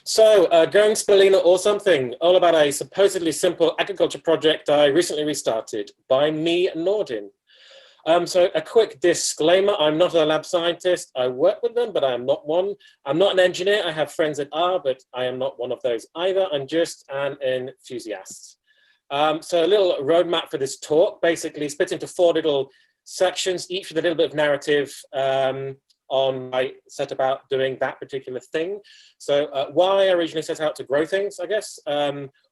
So, growing spirulina or something, all about a supposedly simple agriculture project I recently restarted by me, Nordin. So a quick disclaimer, I'm not a lab scientist. I work with them, but I am not one. I'm not an engineer. I have friends that are, but I am not one of those either. I'm just an enthusiast. So a little roadmap for this talk, basically split into 4 little sections, each with a little bit of narrative on my set about doing that particular thing. So why I originally set out to grow things, I guess,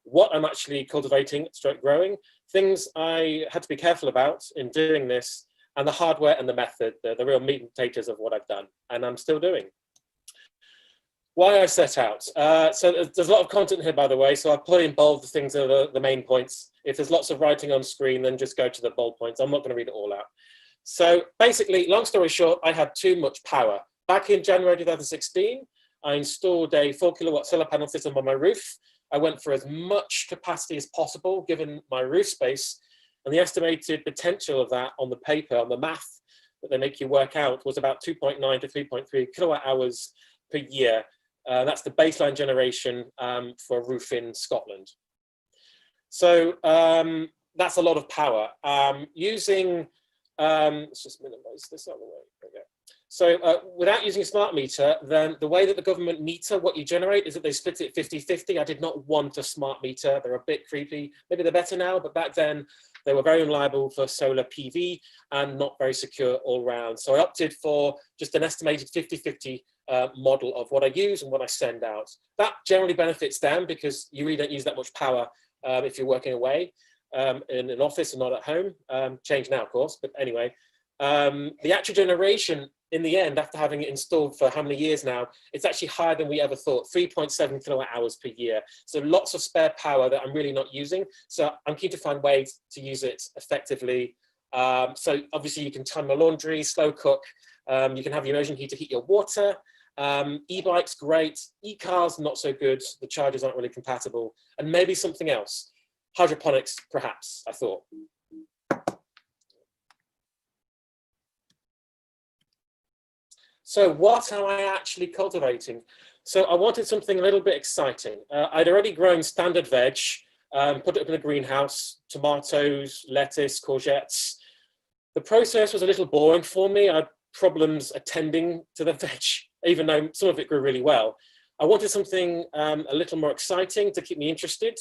what I'm actually cultivating, stroke growing, things I had to be careful about in doing this, and the hardware and the method, the real meat and potatoes of what I've done, and I'm still doing. Why I set out. So there's a lot of content here, by the way, so I've put in bold the things that are the main points. If there's lots of writing on screen, then just go to the bold points. I'm not going to read it all out. So basically, long story short, I had too much power. Back in January 2016, I installed a 4 kilowatt solar panel system on my roof. I went for as much capacity as possible, given my roof space, and the estimated potential of that on the paper, on the math that they make you work out, was about 2.9 to 3.3 kilowatt hours per year. That's the baseline generation for a roof in Scotland. So that's a lot of power. Let's just minimize this out of the way. Okay. So without using a smart meter, then the way that the government meter what you generate is that they split it 50-50. I did not want a smart meter. They're a bit creepy. Maybe they're better now, but back then they were very unreliable for solar PV and not very secure all round. So I opted for just an estimated 50-50 model of what I use and what I send out. That generally benefits them because you really don't use that much power if you're working away in an office and not at home. Change now, of course, but anyway. The actual generation in the end, after having it installed for how many years now, it's actually higher than we ever thought, 3.7 kilowatt hours per year. So lots of spare power that I'm really not using. So I'm keen to find ways to use it effectively. So obviously you can time your laundry, slow cook. You can have your immersion heater heat your water. E-bikes, great. E-cars, not so good. The chargers aren't really compatible. And maybe something else. Hydroponics, perhaps, I thought. So what am I actually cultivating? So I wanted something a little bit exciting. I'd already grown standard veg, put it up in a greenhouse, tomatoes, lettuce, courgettes. The process was a little boring for me. I had problems attending to the veg, even though some of it grew really well. I wanted something a little more exciting to keep me interested,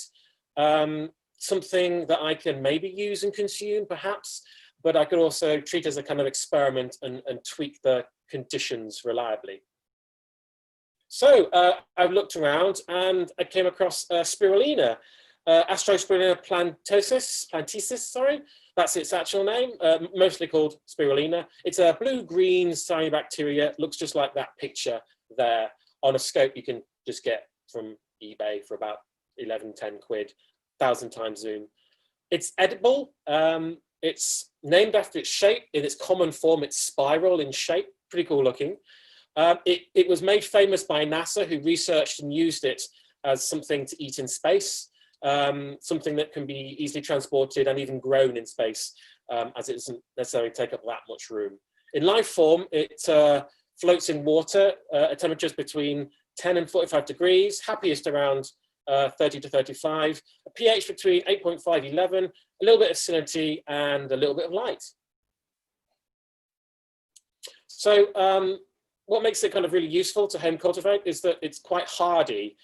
something that I can maybe use and consume, perhaps, but I could also treat as a kind of experiment and tweak the conditions reliably. So I've looked around and I came across Spirulina, Spirulina plantisis, sorry. That's its actual name, mostly called Spirulina. It's a blue-green cyanobacteria, looks just like that picture there. On a scope you can just get from eBay for about 11, 10 quid, 1,000 times zoom. It's edible. It's named after its shape. In its common form, it's spiral in shape, pretty cool looking. It was made famous by NASA, who researched and used it as something to eat in space, something that can be easily transported and even grown in space, as it doesn't necessarily take up that much room. In life form, it floats in water at temperatures between 10 and 45 degrees, happiest around 30 to 35, a pH between 8.5, 11, a little bit of salinity and a little bit of light. So what makes it kind of really useful to home cultivate is that it's quite hardy,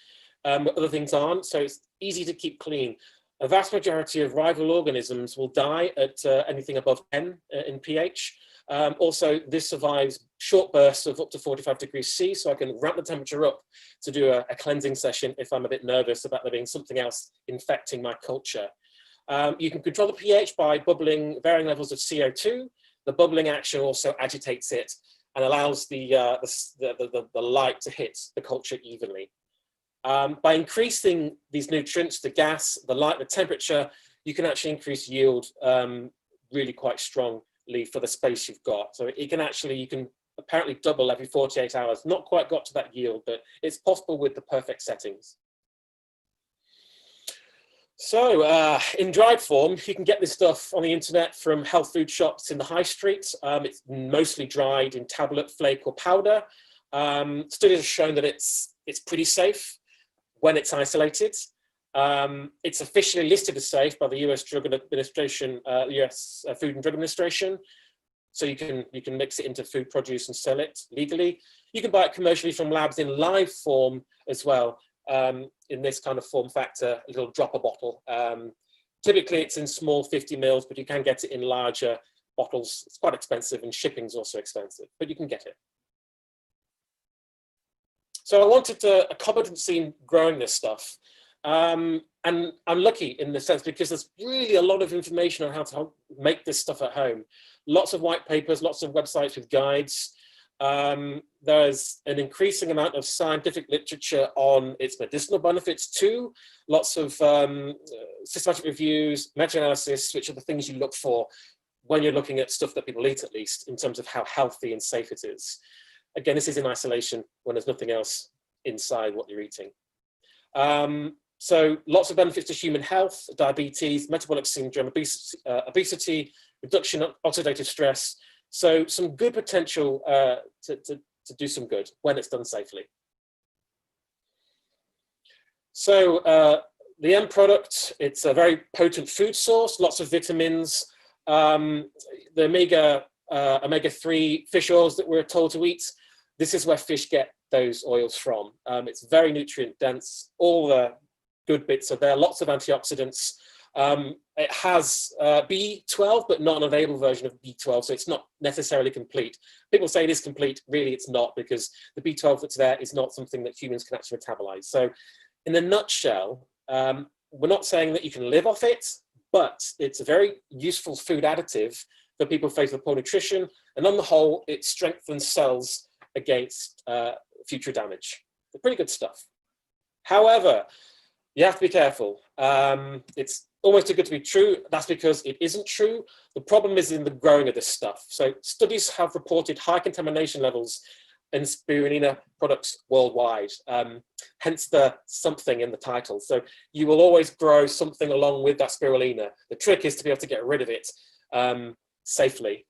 but other things aren't, so it's easy to keep clean. A vast majority of rival organisms will die at anything above 10 in pH. Also, this survives short bursts of up to 45 degrees C, so I can ramp the temperature up to do a cleansing session if I'm a bit nervous about there being something else infecting my culture. You can control the pH by bubbling varying levels of CO2. The bubbling action also agitates it and allows the light to hit the culture evenly. By increasing these nutrients, the gas, the light, the temperature, you can actually increase yield really quite strongly for the space you've got. So you can apparently double every 48 hours. Not quite got to that yield, but it's possible with the perfect settings. So in dried form, you can get this stuff on the internet from health food shops in the high street. It's mostly dried in tablet, flake or powder. Studies have shown that it's pretty safe. when it's isolated. It's officially listed as safe by the US Drug Administration, US Food and Drug Administration. So you can mix it into food produce and sell it legally. You can buy it commercially from labs in live form as well, in this kind of form factor, a little dropper bottle. Typically it's in small 50 mils, but you can get it in larger bottles. It's quite expensive and shipping's also expensive, but you can get it. So I wanted a competency in growing this stuff. And I'm lucky in the sense because there's really a lot of information on how to make this stuff at home. Lots of white papers, lots of websites with guides. There's an increasing amount of scientific literature on its medicinal benefits too. Lots of systematic reviews, meta-analysis, which are the things you look for when you're looking at stuff that people eat, at least, in terms of how healthy and safe it is. Again, this is in isolation when there's nothing else inside what you're eating. So lots of benefits to human health, diabetes, metabolic syndrome, obesity, reduction of oxidative stress. So some good potential to do some good when it's done safely. So the end product, it's a very potent food source, lots of vitamins. The omega-3 fish oils that we're told to eat, this is where fish get those oils from. It's very nutrient dense, all the good bits are there, lots of antioxidants. It has B12, but not an available version of B12, so it's not necessarily complete. People say it is complete, really it's not, because the B12 that's there is not something that humans can actually metabolize. So in a nutshell, we're not saying that you can live off it, but it's a very useful food additive for people faced with poor nutrition, and on the whole, it strengthens cells against future damage. It's pretty good stuff. However, you have to be careful. It's almost too good to be true. That's because it isn't true. The problem is in the growing of this stuff. So studies have reported high contamination levels in spirulina products worldwide, hence the something in the title. So you will always grow something along with that spirulina. The trick is to be able to get rid of it safely.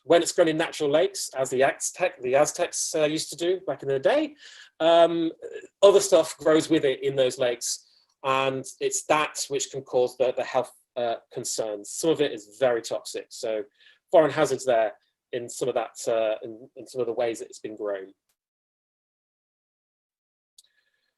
When it's grown in natural lakes, as the Aztecs used to do back in the day, other stuff grows with it in those lakes, and it's that which can cause the health concerns. Some of it is very toxic, so foreign hazards there in some of that, in some of the ways that it's been grown.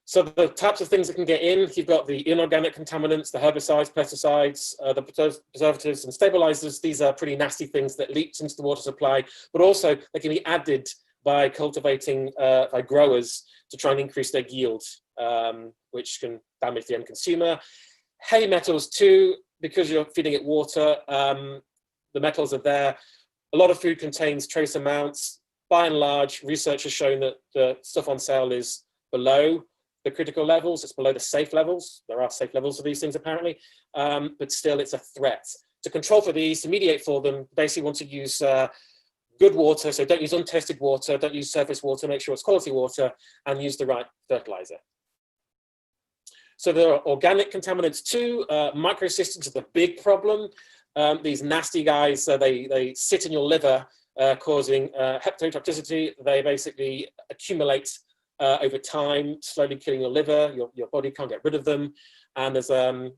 So the types of things that can get in, you've got the inorganic contaminants, the herbicides, pesticides, the preservatives and stabilizers. These are pretty nasty things that leach into the water supply, but also they can be added by cultivating, by growers to try and increase their yield, which can damage the end consumer. Heavy metals too, because you're feeding it water, the metals are there. A lot of food contains trace amounts. By and large, research has shown that the stuff on sale is below the critical levels, it's below the safe levels. There are safe levels of these things apparently, but still it's a threat. To control for these, to mediate for them, basically want to use good water, so don't use untested water, don't use surface water, make sure it's quality water, and use the right fertilizer. So there are organic contaminants too. Microcystins are the big problem. These nasty guys, they sit in your liver, causing hepatotoxicity. They basically accumulate over time, slowly killing your liver. Your body can't get rid of them. And there's a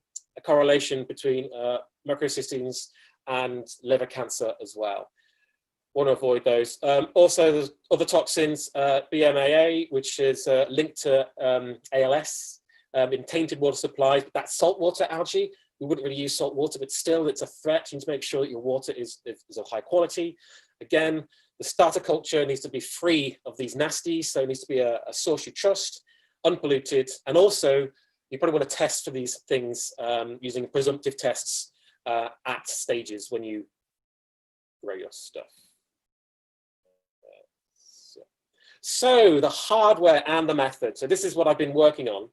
correlation between microcystins and liver cancer as well. Want to avoid those. Also, there's other toxins, BMAA, which is linked to ALS in tainted water supplies, but that's saltwater algae. We wouldn't really use salt water, but still it's a threat. You need to make sure that your water is of high quality. Again, the starter culture needs to be free of these nasties, so it needs to be a source you trust, unpolluted, and also you probably want to test for these things using presumptive tests at stages when you grow your stuff. So the hardware and the method. So this is what I've been working on.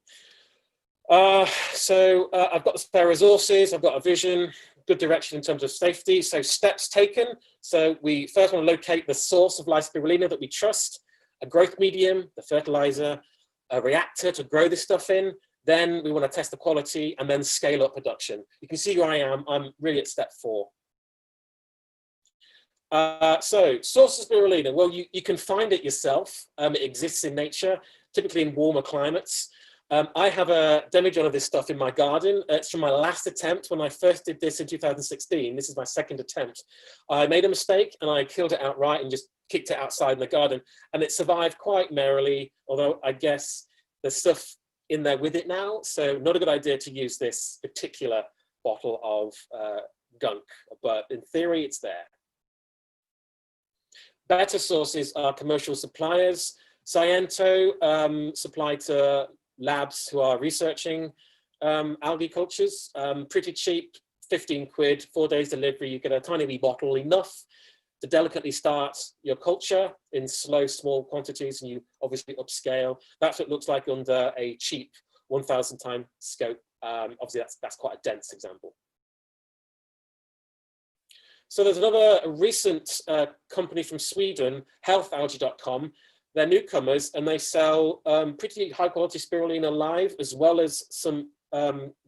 I've got the spare resources, I've got a vision, good direction in terms of safety. So steps taken. So we first want to locate the source of live spirulina that we trust, a growth medium, the fertilizer, a reactor to grow this stuff in. Then we want to test the quality and then scale up production. You can see where I am. I'm really at step 4. So source of spirulina, well, you can find it yourself. It exists in nature, typically in warmer climates. I have a demijohn of this stuff in my garden. It's from my last attempt. When I first did this in 2016, this is my second attempt. I made a mistake and I killed it outright and just kicked it outside in the garden. And it survived quite merrily, although I guess there's stuff in there with it now. So not a good idea to use this particular bottle of gunk, but in theory, it's there. Better sources are commercial suppliers. Sciento supply to labs who are researching algae cultures, pretty cheap, 15 quid, 4 days delivery. You get a tiny wee bottle, enough to delicately start your culture in slow, small quantities, and you obviously upscale. That's what it looks like under a cheap 1,000 time scope. Obviously, that's quite a dense example. So there's another recent company from Sweden, healthalgae.com. They're newcomers and they sell pretty high quality spirulina live, as well as some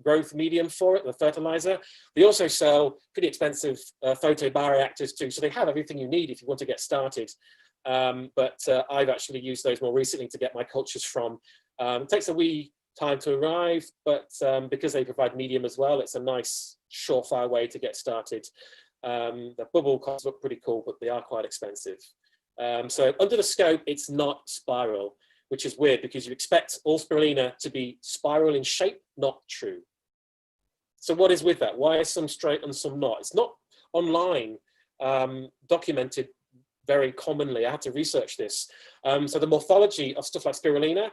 growth medium for it, the fertilizer. They also sell pretty expensive photobioreactors too. So they have everything you need if you want to get started. But I've actually used those more recently to get my cultures from. It takes a wee time to arrive, but because they provide medium as well, it's a nice surefire way to get started. The bubble costs look pretty cool, but they are quite expensive. So under the scope, it's not spiral, which is weird because you expect all spirulina to be spiral in shape, not true. So what is with that? Why is some straight and some not? It's not online documented very commonly. I had to research this. So the morphology of stuff like spirulina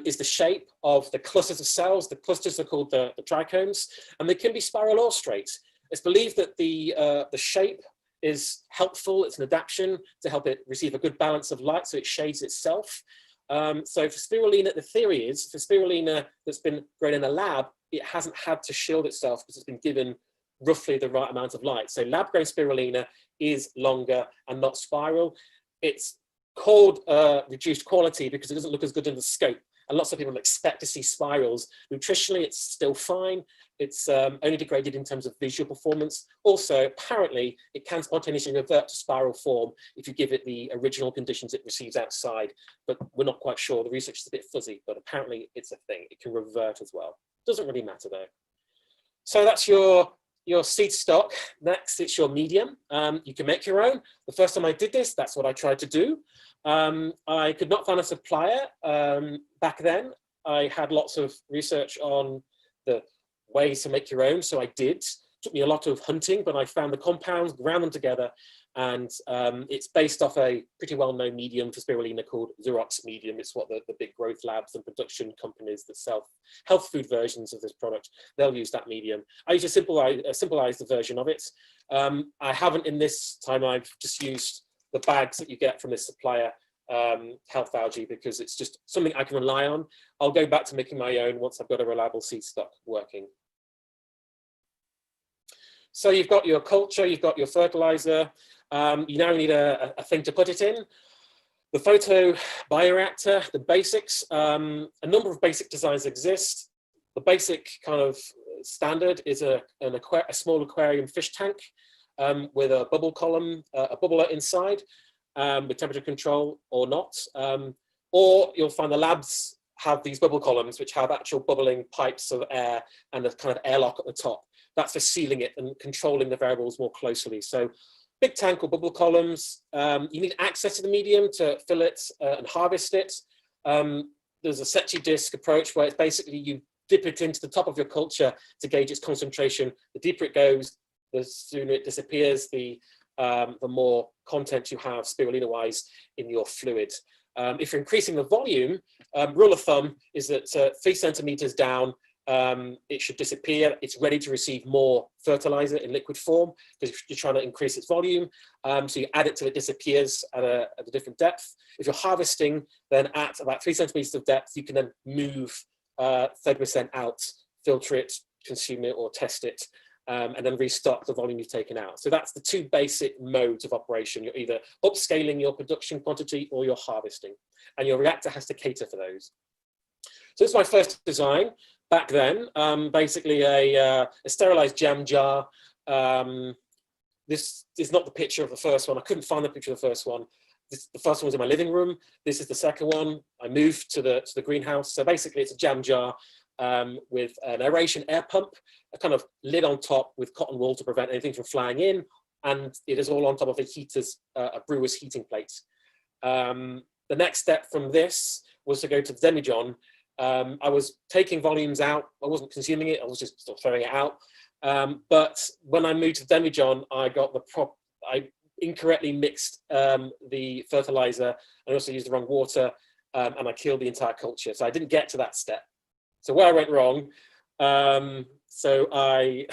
is the shape of the clusters of cells. The clusters are called the trichomes, and they can be spiral or straight. It's believed that the shape is helpful. It's an adaptation to help it receive a good balance of light, so it shades itself. So for spirulina, the theory is for spirulina that's been grown in a lab, it hasn't had to shield itself because it's been given roughly the right amount of light. So lab-grown spirulina is longer and not spiral. It's called reduced quality because it doesn't look as good in the scope. And lots of people expect to see spirals. Nutritionally, it's still fine. It's only degraded in terms of visual performance. Also, apparently, it can spontaneously revert to spiral form if you give it the original conditions it receives outside, but we're not quite sure. The research is a bit fuzzy, but apparently it's a thing. It can revert as well. Doesn't really matter though. So that's your seed stock. Next, it's your medium. You can make your own. The first time I did this, that's what I tried to do. I could not find a supplier back then. I had lots of research on the ways to make your own, so I did. It took me a lot of hunting, but I found the compounds, ground them together, and it's based off a pretty well-known medium for spirulina called Xerox medium. It's what the big growth labs and production companies that sell health food versions of this product, they'll use that medium. I use a simplified version of it. I haven't in this time, I've just used the bags that you get from this supplier, Health Algae, because it's just something I can rely on. I'll go back to making my own once I've got a reliable seed stock working. So you've got your culture, you've got your fertilizer. You now need a thing to put it in. The photo bioreactor, the basics, a number of basic designs exist. The basic kind of standard is a small aquarium fish tank with a bubble column, a bubbler inside with temperature control or not. Or you'll find the labs have these bubble columns which have actual bubbling pipes of air and a kind of airlock at the top. That's for sealing it and controlling the variables more closely. So big tank or bubble columns, you need access to the medium to fill it and harvest it. There's a Secchi disc approach where it's basically you dip it into the top of your culture to gauge its concentration. The deeper it goes, the sooner it disappears, the more content you have spirulina-wise in your fluid. If you're increasing the volume, rule of thumb is that 3 centimeters down, it should disappear. It's ready to receive more fertilizer in liquid form because you're trying to increase its volume. So you add it till it disappears at a different depth. If you're harvesting, then at about 3 centimeters of depth, you can then move 30% out, filter it, consume it, or test it, and then restock the volume you've taken out. So that's the 2 basic modes of operation. You're either upscaling your production quantity or you're harvesting, and your reactor has to cater for those. So this is my first design. Back then, basically a sterilized jam jar. This is not the picture of the first one. I couldn't find the picture of the first one. the first one was in my living room. This is the second one. I moved to the greenhouse. So basically it's a jam jar with an aeration air pump, a kind of lid on top with cotton wool to prevent anything from flying in. And it is all on top of a brewer's heating plate. The next step from this was to go to the demijohn. I was taking volumes out. I wasn't consuming it. I was just sort of throwing it out. But when I moved to the demijohn, I incorrectly mixed the fertilizer. I also used the wrong water, and I killed the entire culture. So I didn't get to that step. So where I went wrong, so I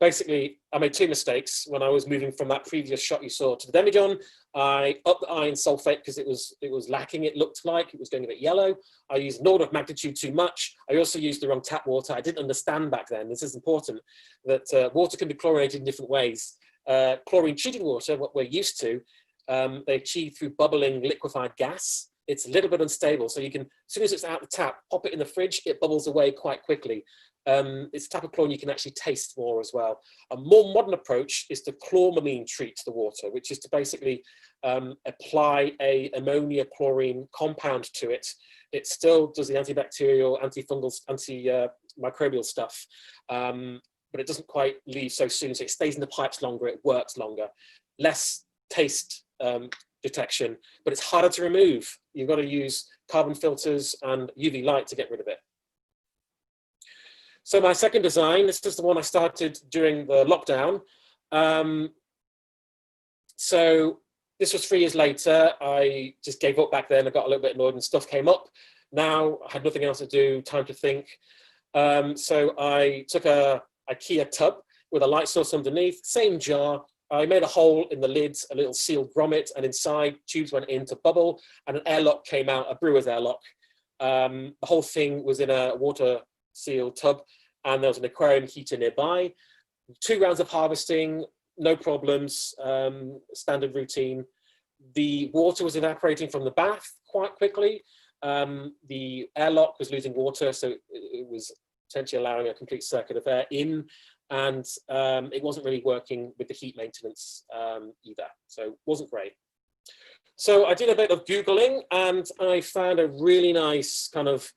basically, I made two mistakes when I was moving from that previous shot you saw to the demijohn. I upped the iron sulfate because it was lacking. It looked like it was going a bit yellow. I used an order of magnitude too much. I also used the wrong tap water. I didn't understand back then, this is important, that water can be chlorinated in different ways. Chlorine treated water, what we're used to, they achieve through bubbling liquefied gas. It's a little bit unstable, so you can, as soon as it's out the tap, pop it in the fridge, it bubbles away quite quickly. It's a type of chlorine you can actually taste more as well. A more modern approach is to chloramine treat the water, which is to basically apply a ammonia chlorine compound to it. It still does the antibacterial, antifungal, antimicrobial stuff, but it doesn't quite leave so soon, so it stays in the pipes longer, it works longer. Less taste detection, but it's harder to remove. You've got to use carbon filters and UV light to get rid of it. So my second design, this is the one I started during the lockdown. So this was 3 years later. I just gave up back then. I got a little bit annoyed and stuff came up. Now I had nothing else to do, time to think. So I took a IKEA tub with a light source underneath, same jar. I made a hole in the lid, a little sealed grommet, and inside tubes went in to bubble, and an airlock came out, a brewer's airlock. The whole thing was in a water sealed tub, and there was an aquarium heater nearby. 2 rounds of harvesting, no problems, standard routine. The water was evaporating from the bath quite quickly. The airlock was losing water, so it was potentially allowing a complete circuit of air in, and it wasn't really working with the heat maintenance either, so it wasn't great. So I did a bit of Googling, and I found a really nice kind of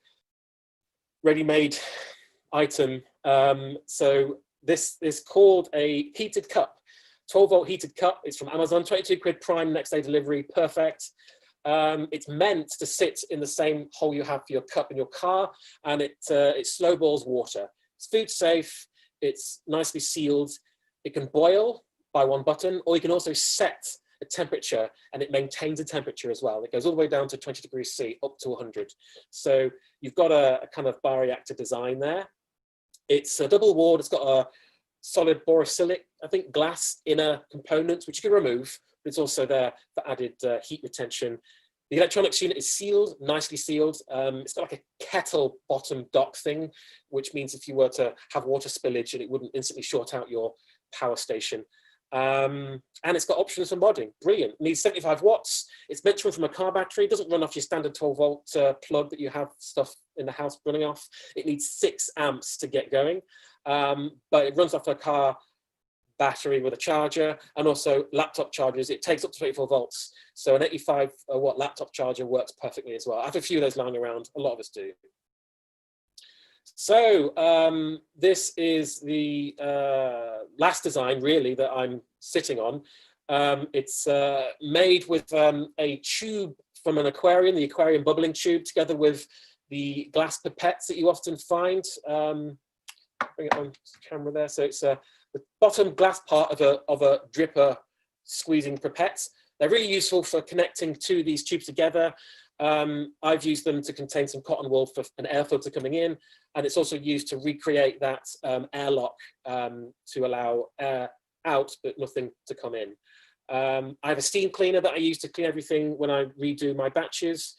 ready-made item. So this is called a heated cup, 12-volt heated cup. It's from Amazon, 22 quid prime, next day delivery, perfect. It's meant to sit in the same hole you have for your cup in your car, and it slow boils water. It's food safe, it's nicely sealed. It can boil by one button, or you can also set a temperature, and it maintains a temperature as well. It goes all the way down to 20 degrees C, up to 100. So you've got a kind of bioreactor design there. It's a double walled, it's got a solid borosilicate, I think, glass inner component, which you can remove, but it's also there for added heat retention. The electronics unit is sealed, nicely sealed. It's got like a kettle bottom dock thing, which means if you were to have water spillage, it wouldn't instantly short out your power station. And it's got options for modding, brilliant. It needs 75 watts. It's meant to run from a car battery. It doesn't run off your standard 12-volt plug that you have stuff in the house running off. It needs 6 amps to get going, but it runs off a car battery with a charger, and also laptop chargers. It takes up to 24 volts. So an 85 watt laptop charger works perfectly as well. I have a few of those lying around. A lot of us do. So this is the last design really that I'm sitting on. It's made with a tube from an aquarium, the aquarium bubbling tube, together with the glass pipettes that you often find. Bring it on camera there. So it's the bottom glass part of a dripper squeezing pipette. They're really useful for connecting to these tubes together. I've used them to contain some cotton wool for an air filter coming in, and it's also used to recreate that airlock to allow air out but nothing to come in. I have a steam cleaner that I use to clean everything when I redo my batches.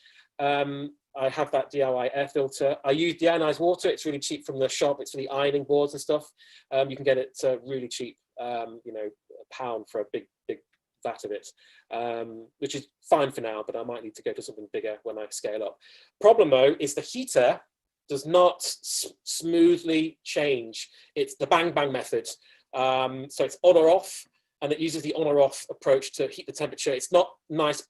I have that DIY air filter. I use deionized water. It's really cheap from the shop. It's for the ironing boards and stuff. You can get it really cheap, you know, £1 for a big vat of it, which is fine for now, but I might need to go to something bigger when I scale up. Problem though is the heater does not smoothly change. It's the bang bang method. So it's on or off. and it uses the on or off approach to heat the temperature. It's not nice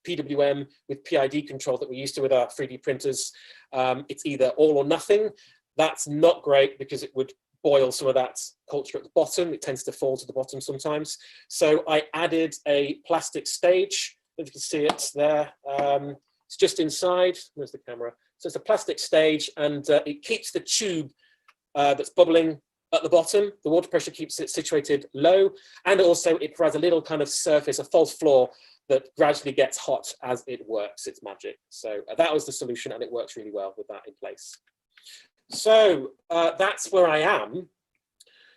PWM with PID control that we're used to with our 3D printers. It's either all or nothing. That's not great because it would boil some of that culture at the bottom. It tends to fall to the bottom sometimes. So I added a plastic stage. If you can see it there, it's just inside. Where's the camera? So it's a plastic stage, and it keeps the tube that's bubbling at the bottom. The water pressure keeps it situated low, and also it provides a little kind of surface, a false floor that gradually gets hot as it works. It's magic. So that was the solution, and it works really well with that in place. So that's where I am.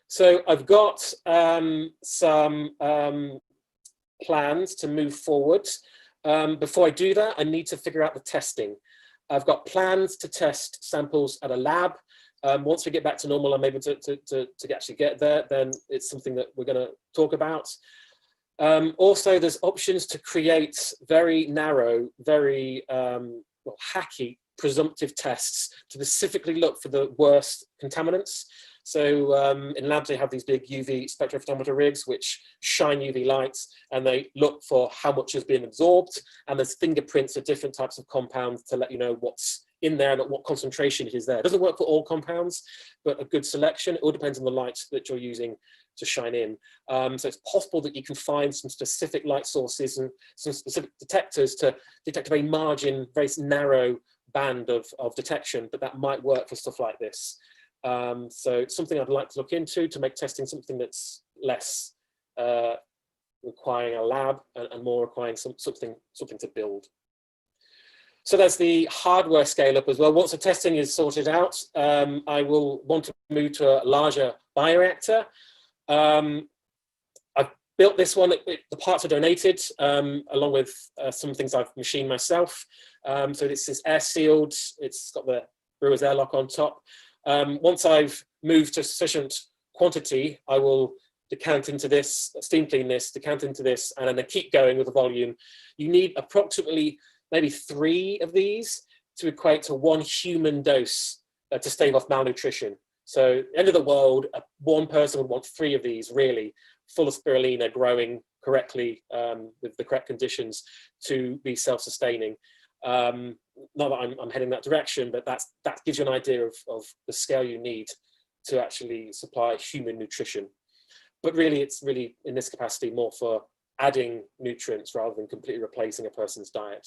So I've got some plans to move forward. Before I do that, I need to figure out the testing. I've got plans to test samples at a lab. Once we get back to normal, I'm able to actually get there, then it's something that we're going to talk about. Also, there's options to create very narrow, very hacky presumptive tests to specifically look for the worst contaminants. So in labs, they have these big UV spectrophotometer rigs which shine UV lights, and they look for how much has been absorbed. And there's fingerprints of different types of compounds to let you know what's in there and at what concentration it is there. It doesn't work for all compounds, but a good selection. It all depends on the light that you're using to shine in. So it's possible that you can find some specific light sources and some specific detectors to detect a very margin, very narrow band of detection, but that might work for stuff like this. So it's something I'd like to look into to make testing something that's less requiring a lab and more requiring something to build. So there's the hardware scale up as well. Once the testing is sorted out, I will want to move to a larger bioreactor. I've built this one, the parts are donated, along with some things I've machined myself. So this is air sealed, it's got the brewer's airlock on top. Once I've moved to sufficient quantity, I will decant into this, steam clean this, decant into this, and then I keep going with the volume. You need approximately maybe 3 of these to equate to 1 human dose to stave off malnutrition. So end of the world, one person would want 3 of these, really, full of spirulina, growing correctly with the correct conditions to be self-sustaining. Not that I'm heading that direction, but that gives you an idea of the scale you need to actually supply human nutrition. But really, it's really, in this capacity, more for adding nutrients rather than completely replacing a person's diet.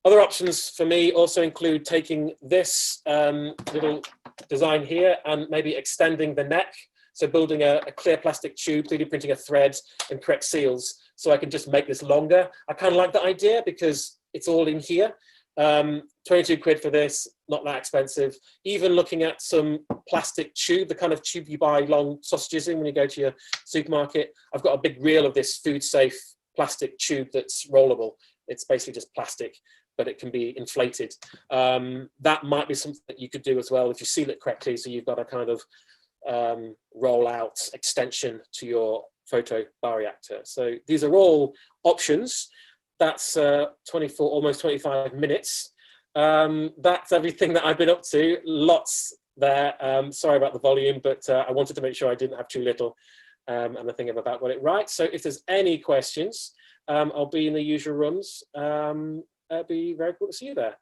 Other options for me also include taking this little design here and maybe extending the neck. So building a clear plastic tube, 3D printing a thread and correct seals, so I can just make this longer. I kind of like that idea because it's all in here. 22 quid for this, not that expensive. Even looking at some plastic tube, the kind of tube you buy long sausages in when you go to your supermarket. I've got a big reel of this food safe plastic tube that's rollable. It's basically just plastic, but it can be inflated. That might be something that you could do as well if you seal it correctly, so you've got a kind of roll out extension to your photo bioreactor. So these are all options. That's 24, almost 25 minutes. That's everything that I've been up to. Lots there. Sorry about the volume, but I wanted to make sure I didn't have too little, and I think I've about got it right. So if there's any questions, I'll be in the usual rooms. It'd be very cool to see you there.